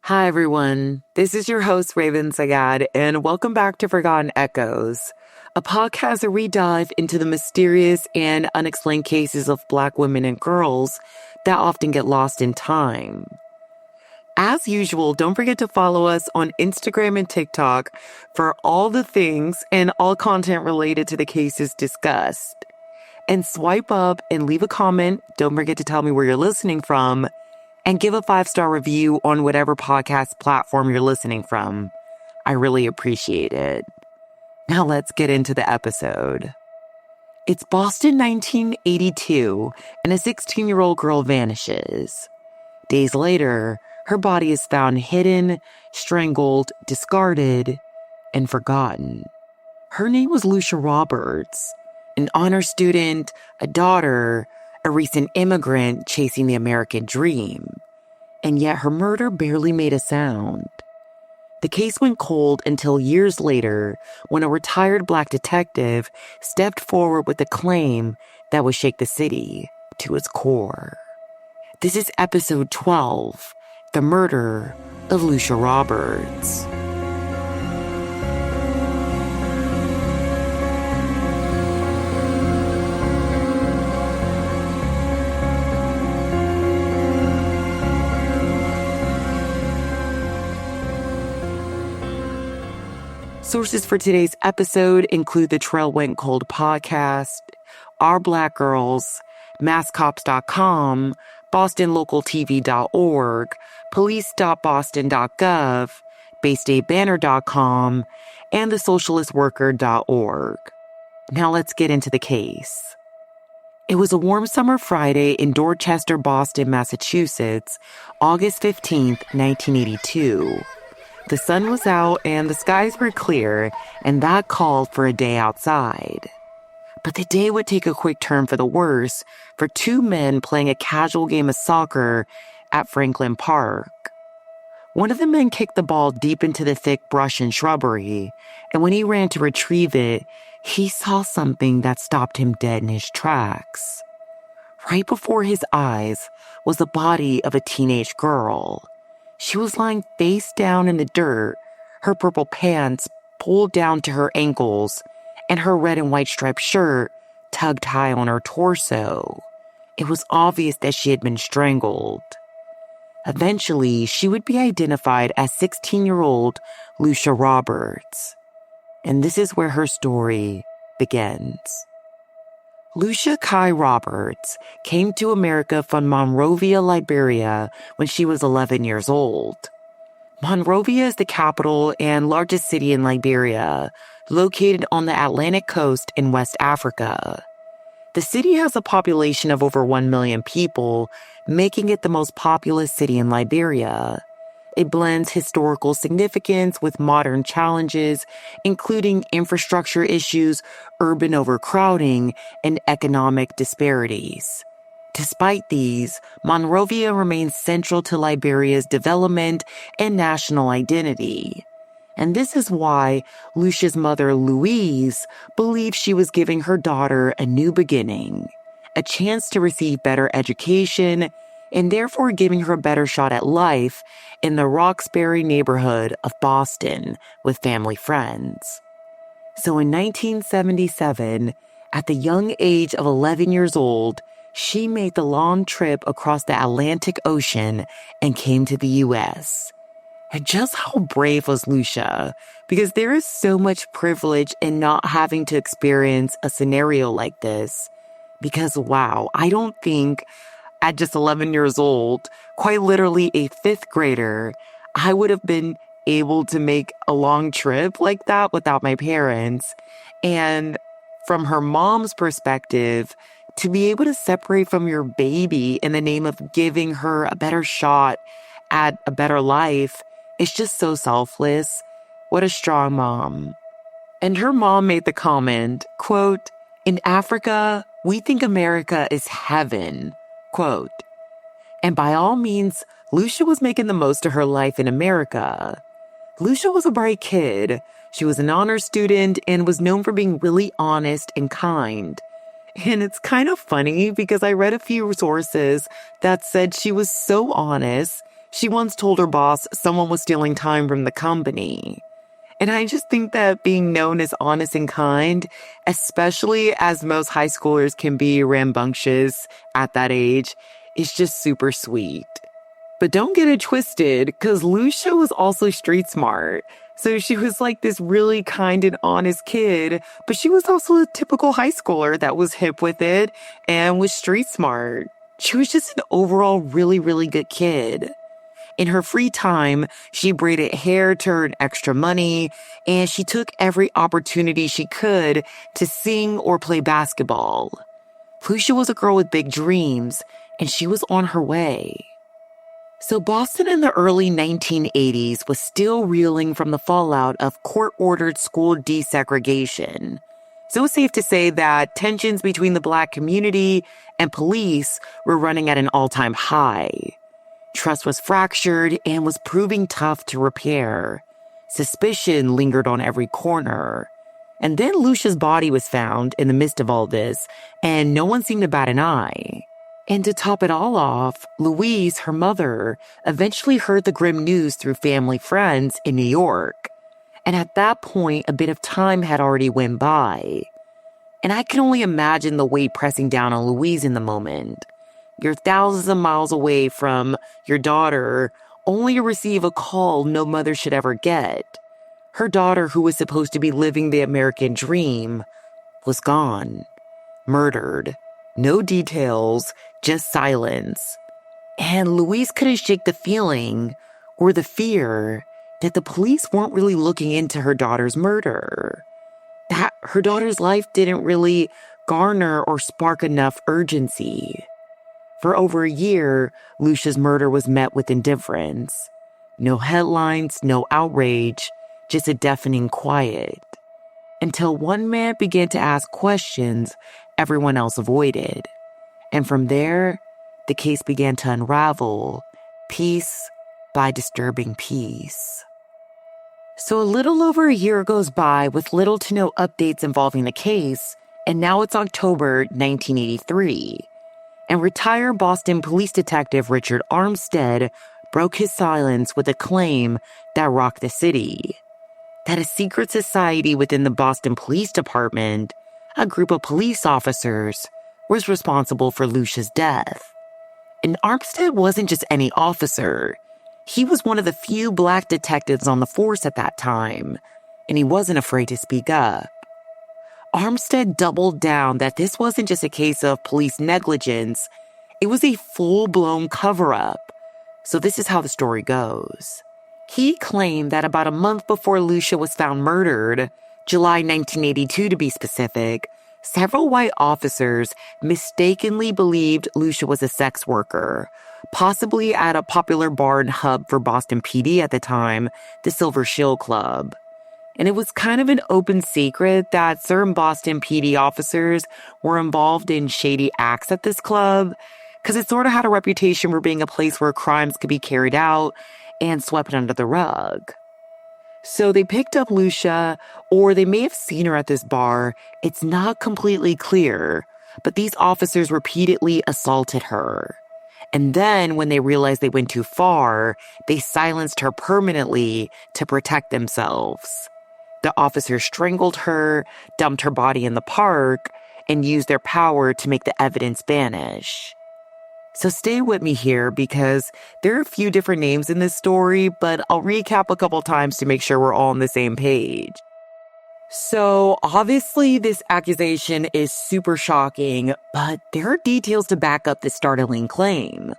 Hi, everyone. This is your host, Raven Sagad, and welcome back to Forgotten Echoes, a podcast where we dive into the mysterious and unexplained cases of Black women and girls that often get lost in time. As usual, don't forget to follow us on Instagram and TikTok for all the things and all content related to the cases discussed. And swipe up and leave a comment. Don't forget to tell me where you're listening from. And give a 5-star review on whatever podcast platform you're listening from. I really appreciate it. Now let's get into the episode. It's Boston 1982, and a 16-year-old girl vanishes. Days later, her body is found hidden, strangled, discarded, and forgotten. Her name was Lucia Roberts, an honor student, a daughter, a recent immigrant chasing the American dream. And yet her murder barely made a sound. The case went cold until years later when a retired Black detective stepped forward with a claim that would shake the city to its core. This is episode 12, The Murder of Lucia Roberts. Sources for today's episode include the Trail Went Cold podcast, Our Black Girls, masscops.com, bostonlocaltv.org, police.boston.gov, baystatebanner.com, and thesocialistworker.org. Now let's get into the case. It was a warm summer Friday in Dorchester, Boston, Massachusetts, August 15th, 1982. The sun was out and the skies were clear, and that called for a day outside. But the day would take a quick turn for the worse for two men playing a casual game of soccer at Franklin Park. One of the men kicked the ball deep into the thick brush and shrubbery, and when he ran to retrieve it, he saw something that stopped him dead in his tracks. Right before his eyes was the body of a teenage girl. She was lying face down in the dirt, her purple pants pulled down to her ankles, and her red and white striped shirt tugged high on her torso. It was obvious that she had been strangled. Eventually, she would be identified as 16-year-old Lucia Roberts. And this is where her story begins. Lucia Kai Roberts came to America from Monrovia, Liberia, when she was 11 years old. Monrovia is the capital and largest city in Liberia, located on the Atlantic coast in West Africa. The city has a population of over 1 million people, making it the most populous city in Liberia. It blends historical significance with modern challenges, including infrastructure issues, urban overcrowding, and economic disparities. Despite these, Monrovia remains central to Liberia's development and national identity. And this is why Lucia's mother, Louise, believed she was giving her daughter a new beginning, a chance to receive better education, and therefore giving her a better shot at life in the Roxbury neighborhood of Boston with family friends. So in 1977, at the young age of 11 years old, she made the long trip across the Atlantic Ocean and came to the U.S. And just how brave was Lucia? Because there is so much privilege in not having to experience a scenario like this. Because wow, I don't think at just 11 years old, quite literally a fifth grader, I would have been able to make a long trip like that without my parents. And from her mom's perspective, to be able to separate from your baby in the name of giving her a better shot at a better life is just so selfless. What a strong mom. And her mom made the comment, quote, "In Africa, we think America is heaven." Quote. And by all means, Lucia was making the most of her life in America. Lucia was a bright kid. She was an honor student and was known for being really honest and kind. And it's kind of funny because I read a few sources that said she was so honest, She once told her boss someone was stealing time from the company. And I just think that being known as honest and kind, especially as most high schoolers can be rambunctious at that age, is just super sweet. But don't get it twisted, because Lucia was also street smart. So she was like this really kind and honest kid, but she was also a typical high schooler that was hip with it and was street smart. She was just an overall really, really good kid. In her free time, she braided hair to earn extra money, and she took every opportunity she could to sing or play basketball. Lucia was a girl with big dreams, and she was on her way. So Boston in the early 1980s was still reeling from the fallout of court-ordered school desegregation. So it's safe to say that tensions between the Black community and police were running at an all-time high. Trust was fractured and was proving tough to repair. Suspicion lingered on every corner. And then Lucia's body was found in the midst of all this, and no one seemed to bat an eye. And to top it all off, Louise, her mother, eventually heard the grim news through family friends in New York. And at that point, a bit of time had already went by. And I can only imagine the weight pressing down on Louise in the moment. You're thousands of miles away from your daughter, only to receive a call no mother should ever get. Her daughter, who was supposed to be living the American dream, was gone, murdered. No details, just silence. And Louise couldn't shake the feeling, or the fear, that the police weren't really looking into her daughter's murder. That her daughter's life didn't really garner or spark enough urgency. For over a year, Lucia's murder was met with indifference. No headlines, no outrage, just a deafening quiet. Until one man began to ask questions everyone else avoided. And from there, the case began to unravel, piece by disturbing piece. So a little over a year goes by with little to no updates involving the case, and now it's October 1983. And retired Boston police detective Richard Armstead broke his silence with a claim that rocked the city. That a secret society within the Boston Police Department, a group of police officers, was responsible for Lucia's death. And Armstead wasn't just any officer. He was one of the few Black detectives on the force at that time, and he wasn't afraid to speak up. Armstead doubled down that this wasn't just a case of police negligence, it was a full-blown cover-up. So this is how the story goes. He claimed that about a month before Lucia was found murdered, July 1982 to be specific, several white officers mistakenly believed Lucia was a sex worker, possibly at a popular bar and hub for Boston PD at the time, the Silver Shield Club. And it was kind of an open secret that certain Boston PD officers were involved in shady acts at this club, because it sort of had a reputation for being a place where crimes could be carried out and swept under the rug. So they picked up Lucia, or they may have seen her at this bar. It's not completely clear, but these officers repeatedly assaulted her. And then when they realized they went too far, they silenced her permanently to protect themselves. The officers strangled her, dumped her body in the park, and used their power to make the evidence vanish. So stay with me here because there are a few different names in this story, but I'll recap a couple times to make sure we're all on the same page. So obviously this accusation is super shocking, but there are details to back up this startling claim.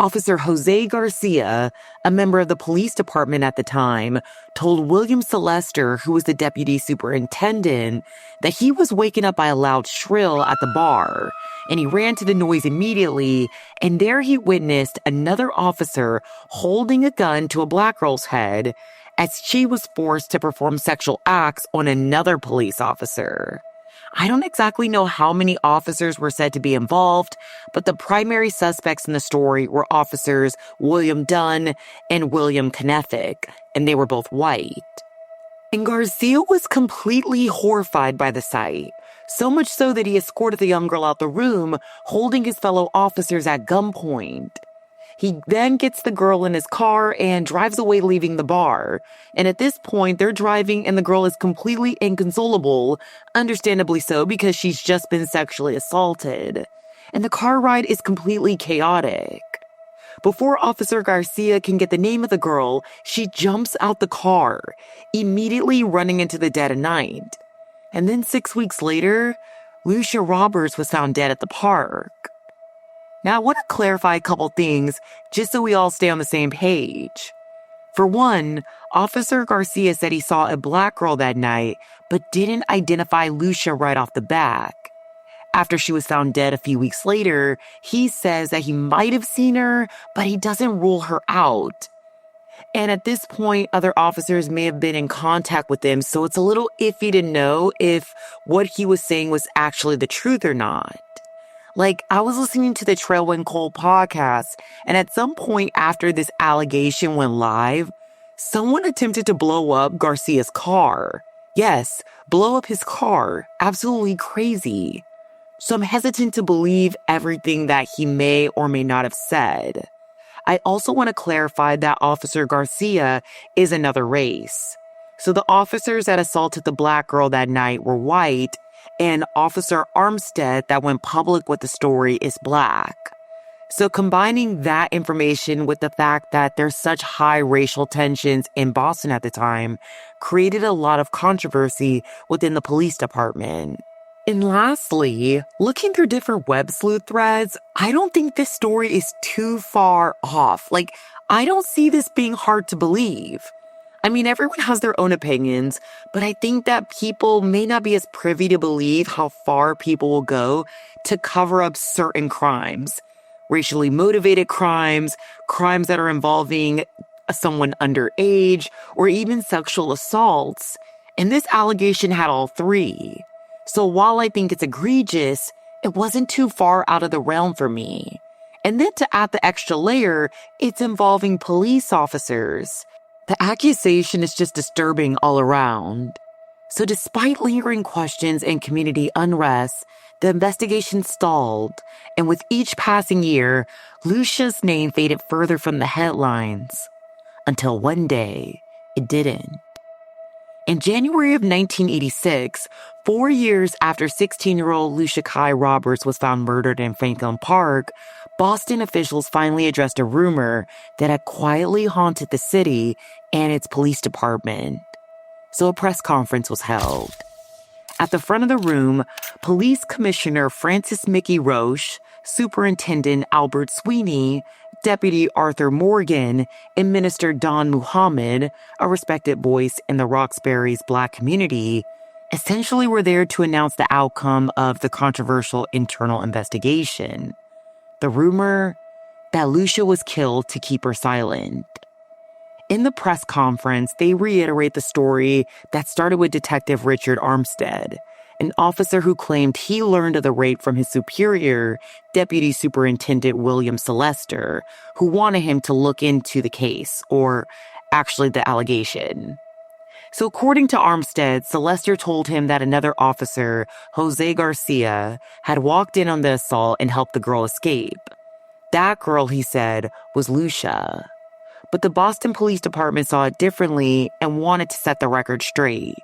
Officer Jose Garcia, a member of the police department at the time, told William Celester, who was the deputy superintendent, that he was waken up by a loud shrill at the bar, and he ran to the noise immediately, and there he witnessed another officer holding a gun to a Black girl's head as she was forced to perform sexual acts on another police officer. I don't exactly know how many officers were said to be involved, but the primary suspects in the story were officers William Dunn and William Kneffick, and they were both white. And Garcia was completely horrified by the sight, so much so that he escorted the young girl out the room, holding his fellow officers at gunpoint. He then gets the girl in his car and drives away, leaving the bar. And at this point, they're driving and the girl is completely inconsolable, understandably so because she's just been sexually assaulted. And the car ride is completely chaotic. Before Officer Garcia can get the name of the girl, she jumps out the car, immediately running into the dead of night. And then 6 weeks later, Lucia Roberts was found dead at the park. Now, I want to clarify a couple things just so we all stay on the same page. For one, Officer Garcia said he saw a black girl that night, but didn't identify Lucia right off the bat. After she was found dead a few weeks later, he says that he might have seen her, but he doesn't rule her out. And at this point, other officers may have been in contact with him, so it's a little iffy to know if what he was saying was actually the truth or not. Like, I was listening to the Trail When Cold podcast, and at some point after this allegation went live, someone attempted to blow up Garcia's car. Yes, blow up his car. Absolutely crazy. So I'm hesitant to believe everything that he may or may not have said. I also want to clarify that Officer Garcia is another race. So the officers that assaulted the black girl that night were white, and Officer Armstead that went public with the story is black. So combining that information with the fact that there's such high racial tensions in Boston at the time created a lot of controversy within the police department. And lastly, looking through different web sleuth threads, I don't think this story is too far off. Like, I don't see this being hard to believe. I mean, everyone has their own opinions, but I think that people may not be as privy to believe how far people will go to cover up certain crimes. Racially motivated crimes, crimes that are involving someone underage, or even sexual assaults. And this allegation had all three. So while I think it's egregious, it wasn't too far out of the realm for me. And then to add the extra layer, it's involving police officers. The accusation is just disturbing all around. So despite lingering questions and community unrest, the investigation stalled, and with each passing year, Lucia's name faded further from the headlines. Until one day, it didn't. In January of 1986, 4 years after 16-year-old Lucia Kai Roberts was found murdered in Franklin Park, Boston officials finally addressed a rumor that had quietly haunted the city and its police department. So a press conference was held. At the front of the room, Police Commissioner Francis Mickey Roche, Superintendent Albert Sweeney, Deputy Arthur Morgan, and Minister Don Muhammad, a respected voice in the Roxbury's Black community, essentially were there to announce the outcome of the controversial internal investigation. The rumor that Lucia was killed to keep her silent. In the press conference, they reiterate the story that started with Detective Richard Armstead, an officer who claimed he learned of the rape from his superior, Deputy Superintendent William Sylvester, who wanted him to look into the case, or actually the allegation. So according to Armstead, Sylvester told him that another officer, Jose Garcia, had walked in on the assault and helped the girl escape. That girl, he said, was Lucia. But the Boston Police Department saw it differently and wanted to set the record straight.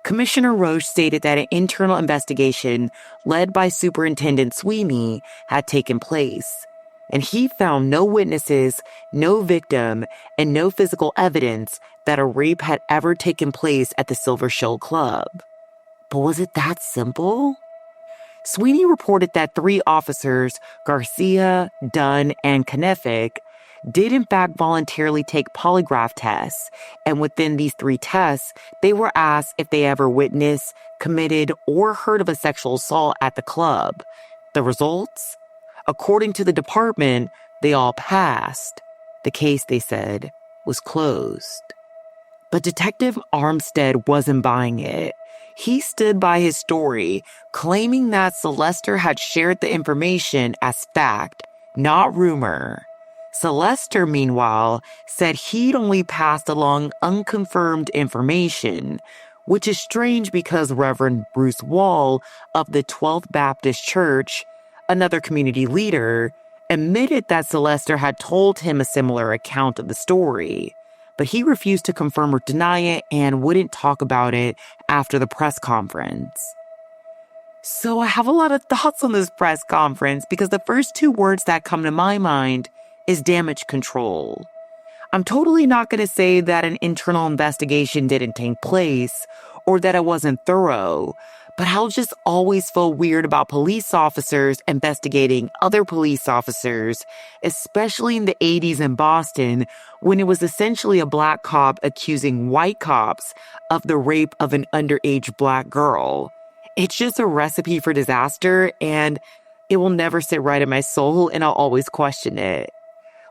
Commissioner Roche stated that an internal investigation led by Superintendent Sweeney had taken place, and he found no witnesses, no victim, and no physical evidence that a rape had ever taken place at the Silver Show Club. But was it that simple? Sweeney reported that 3 officers, Garcia, Dunn, and Knefik, did in fact voluntarily take polygraph tests, and within these 3 tests, they were asked if they ever witnessed, committed, or heard of a sexual assault at the club. The results? According to the department, they all passed. The case, they said, was closed. But Detective Armstead wasn't buying it. He stood by his story, claiming that Sylvester had shared the information as fact, not rumor. Sylvester, meanwhile, said he'd only passed along unconfirmed information, which is strange because Reverend Bruce Wall of the 12th Baptist Church, another community leader, admitted that Sylvester had told him a similar account of the story, but he refused to confirm or deny it and wouldn't talk about it after the press conference. So I have a lot of thoughts on this press conference because the first two words that come to my mind is damage control. I'm totally not going to say that an internal investigation didn't take place or that it wasn't thorough, but I'll just always feel weird about police officers investigating other police officers, especially in the 80s in Boston, when it was essentially a black cop accusing white cops of the rape of an underage black girl. It's just a recipe for disaster, and it will never sit right in my soul, and I'll always question it.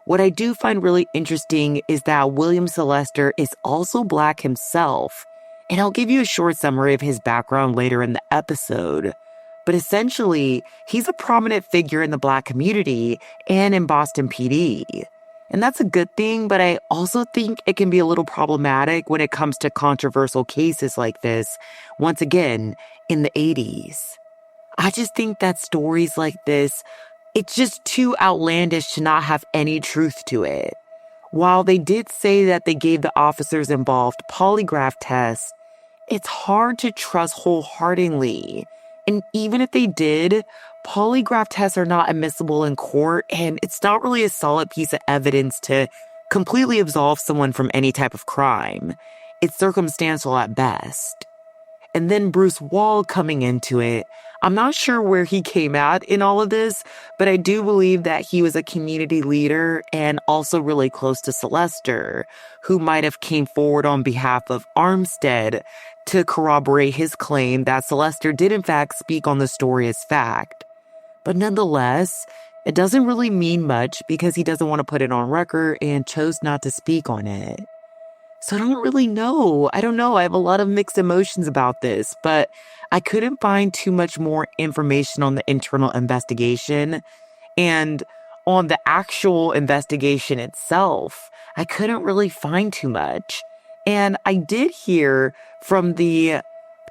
What I do find really interesting is that William Sylvester is also black himself, and I'll give you a short summary of his background later in the episode. But essentially, he's a prominent figure in the black community and in Boston PD. And that's a good thing, but I also think it can be a little problematic when it comes to controversial cases like this, once again, in the 80s. I just think that stories like this, it's just too outlandish to not have any truth to it. While they did say that they gave the officers involved polygraph tests, it's hard to trust wholeheartedly. And even if they did, polygraph tests are not admissible in court, and it's not really a solid piece of evidence to completely absolve someone from any type of crime. It's circumstantial at best. And then Bruce Wall coming into it, I'm not sure where he came out in all of this, but I do believe that he was a community leader and also really close to Sylvester, who might have came forward on behalf of Armstead to corroborate his claim that Sylvester did in fact speak on the story as fact. But nonetheless, it doesn't really mean much because he doesn't want to put it on record and chose not to speak on it. So I don't really know. I don't know. I have a lot of mixed emotions about this, but I couldn't find too much more information on the internal investigation. And on the actual investigation itself, I couldn't really find too much. And I did hear from the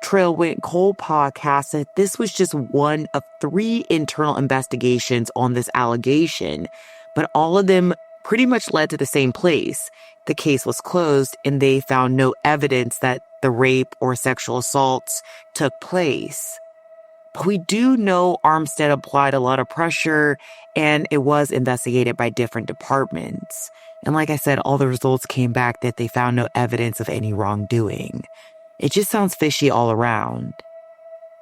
Trail Went Cold podcast that this was just one of 3 internal investigations on this allegation, but all of them pretty much led to the same place. The case was closed and they found no evidence that the rape or sexual assaults took place. But we do know Armstead applied a lot of pressure and it was investigated by different departments. And like I said, all the results came back that they found no evidence of any wrongdoing. It just sounds fishy all around.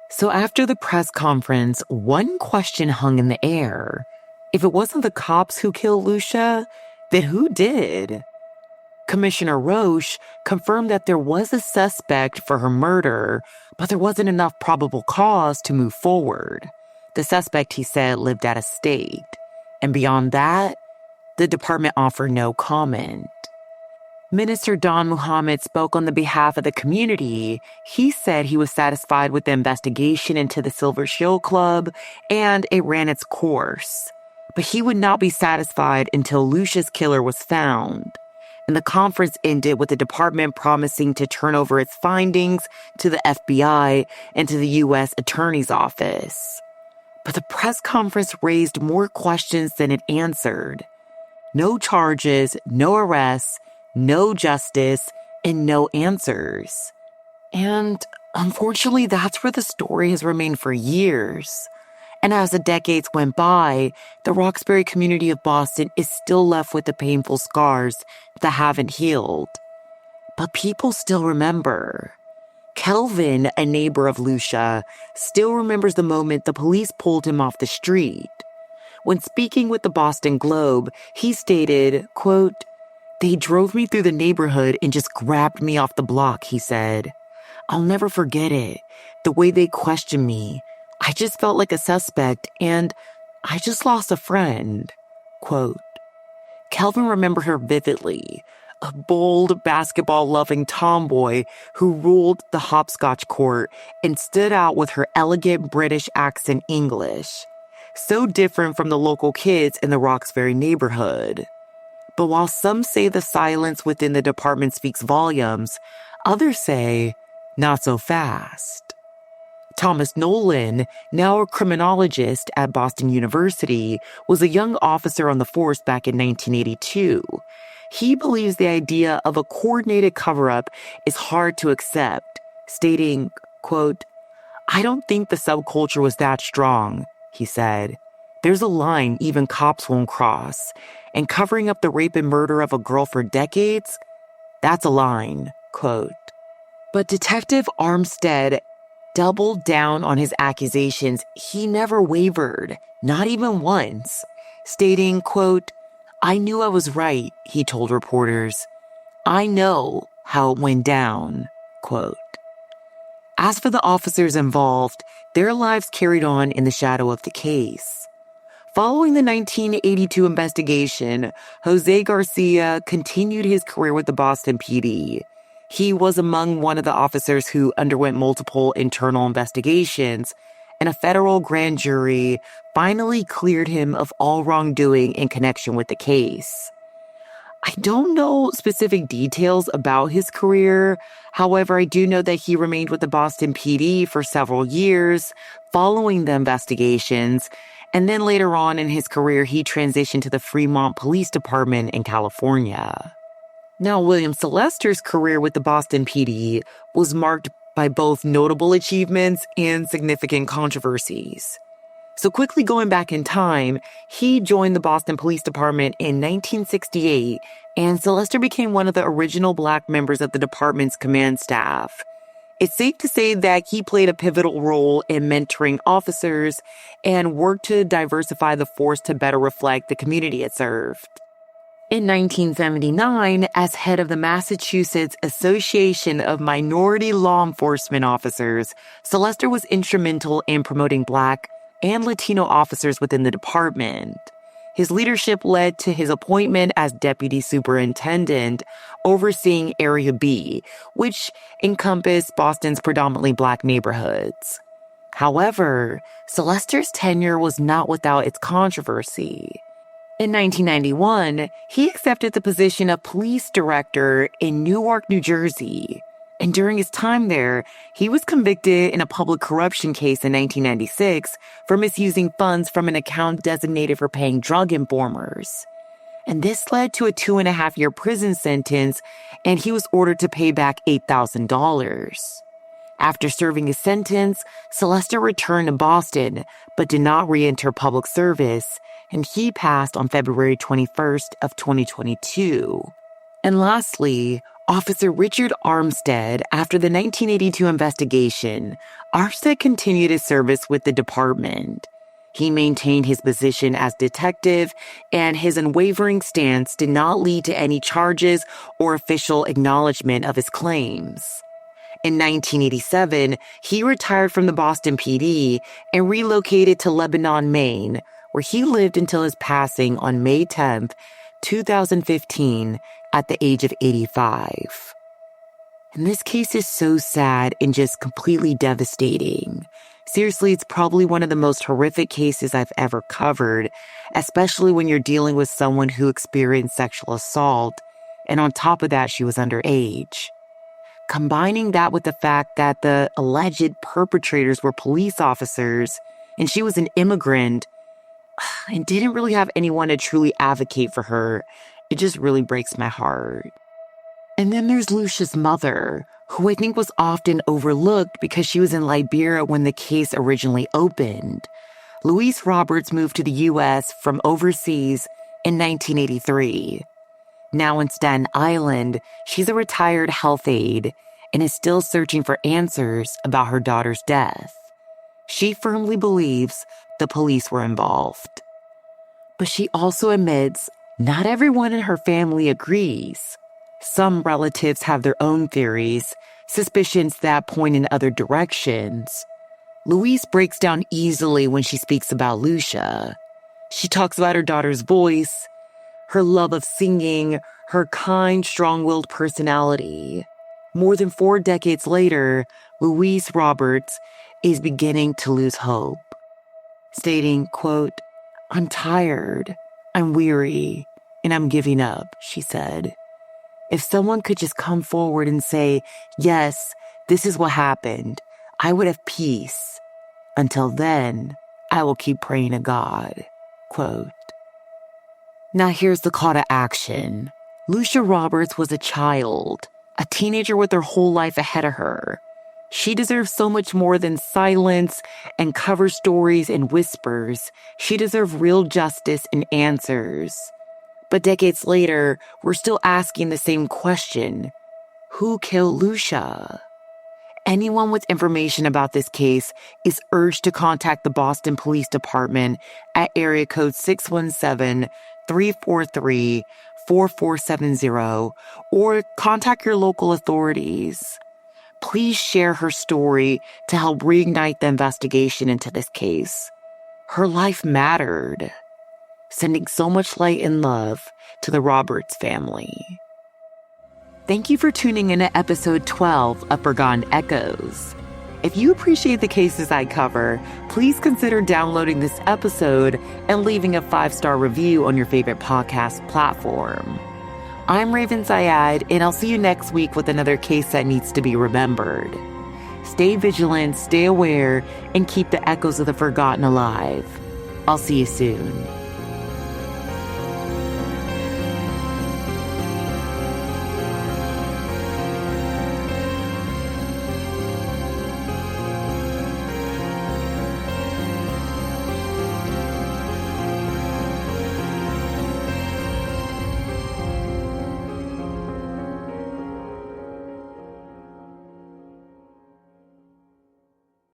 So after the press conference, one question hung in the air. If it wasn't the cops who killed Lucia, then who did? Commissioner Roche confirmed that there was a suspect for her murder, but there wasn't enough probable cause to move forward. The suspect, he said, lived out of state. And beyond that, the department offered no comment. Minister Don Muhammad spoke on the behalf of the community. He said he was satisfied with the investigation into the Silver Shield Club and it ran its course. But he would not be satisfied until Lucia's killer was found. And the conference ended with the department promising to turn over its findings to the FBI and to the U.S. Attorney's Office. But the press conference raised more questions than it answered. No charges, no arrests, no justice, and no answers. And unfortunately, that's where the story has remained for years. And as the decades went by, the Roxbury community of Boston is still left with the painful scars that haven't healed. But people still remember. Kelvin, a neighbor of Lucia, still remembers the moment the police pulled him off the street. When speaking with the Boston Globe, he stated, quote, "They drove me through the neighborhood and just grabbed me off the block," he said. "I'll never forget it. The way they questioned me. I just felt like a suspect, and I just lost a friend." Quote, Kelvin remembered her vividly, a bold, basketball-loving tomboy who ruled the hopscotch court and stood out with her elegant British accent English, so different from the local kids in the Roxbury neighborhood. But while some say the silence within the department speaks volumes, others say, not so fast. Thomas Nolan, now a criminologist at Boston University, was a young officer on the force back in 1982. He believes the idea of a coordinated cover-up is hard to accept, stating, quote, "I don't think the subculture was that strong," he said. "There's a line even cops won't cross, and covering up the rape and murder of a girl for decades, that's a line," quote. But Detective Armstead doubled down on his accusations. He never wavered, not even once, stating, quote, "I knew I was right," he told reporters. "I know how it went down," quote. As for the officers involved, their lives carried on in the shadow of the case. Following the 1982 investigation, Jose Garcia continued his career with the Boston PD. He was among one of the officers who underwent multiple internal investigations, and a federal grand jury finally cleared him of all wrongdoing in connection with the case. I don't know specific details about his career. However, I do know that he remained with the Boston PD for several years following the investigations, and then later on in his career, he transitioned to the Fremont Police Department in California. Now, William Sylvester's career with the Boston PD was marked by both notable achievements and significant controversies. So quickly going back in time, he joined the Boston Police Department in 1968, and Sylvester became one of the original Black members of the department's command staff. It's safe to say that he played a pivotal role in mentoring officers and worked to diversify the force to better reflect the community it served. In 1979, as head of the Massachusetts Association of Minority Law Enforcement Officers, Sylvester was instrumental in promoting Black and Latino officers within the department. His leadership led to his appointment as deputy superintendent, overseeing Area B, which encompassed Boston's predominantly Black neighborhoods. However, Sylvester's tenure was not without its controversy. In 1991, he accepted the position of police director in Newark, New Jersey. And during his time there, he was convicted in a public corruption case in 1996 for misusing funds from an account designated for paying drug informers. And this led to a 2.5-year prison sentence, and he was ordered to pay back $8,000. After serving his sentence, Sylvester returned to Boston, but did not re-enter public service, and he passed on February 21st of 2022. And lastly, Officer Richard Armstead. After the 1982 investigation, Armstead continued his service with the department. He maintained his position as detective, and his unwavering stance did not lead to any charges or official acknowledgement of his claims. In 1987, he retired from the Boston PD and relocated to Lebanon, Maine, where he lived until his passing on May 10th, 2015, at the age of 85. And this case is so sad and just completely devastating. Seriously, it's probably one of the most horrific cases I've ever covered, especially when you're dealing with someone who experienced sexual assault, and on top of that, she was underage. Combining that with the fact that the alleged perpetrators were police officers, and she was an immigrant, and didn't really have anyone to truly advocate for her, it just really breaks my heart. And then there's Lucia's mother, who I think was often overlooked because she was in Liberia when the case originally opened. Lucia Roberts moved to the U.S. from overseas in 1983. Now in Staten Island, she's a retired health aide and is still searching for answers about her daughter's death. She firmly believes the police were involved. But she also admits not everyone in her family agrees. Some relatives have their own theories, suspicions that point in other directions. Louise breaks down easily when she speaks about Lucia. She talks about her daughter's voice, her love of singing, her kind, strong-willed personality. More than 4 decades later, Lucia Roberts is beginning to lose hope, stating, quote, "I'm tired, I'm weary, and I'm giving up," she said. If someone could just come forward and say, yes, this is what happened, I would have peace. Until then, I will keep praying to God. Quote. Now here's the call to action. Lucia Roberts was a child, a teenager with her whole life ahead of her. She deserves so much more than silence and cover stories and whispers. She deserves real justice and answers. But decades later, we're still asking the same question. Who killed Lucia? Anyone with information about this case is urged to contact the Boston Police Department at area code 617-343-4470 or contact your local authorities. Please share her story to help reignite the investigation into this case. Her life mattered. Sending so much light and love to the Roberts family. Thank you for tuning in to episode 12 of Forgotten Echoes. If you appreciate the cases I cover, please consider downloading this episode and leaving a 5-star review on your favorite podcast platform. I'm Raven Syed, and I'll see you next week with another case that needs to be remembered. Stay vigilant, stay aware, and keep the echoes of the forgotten alive. I'll see you soon.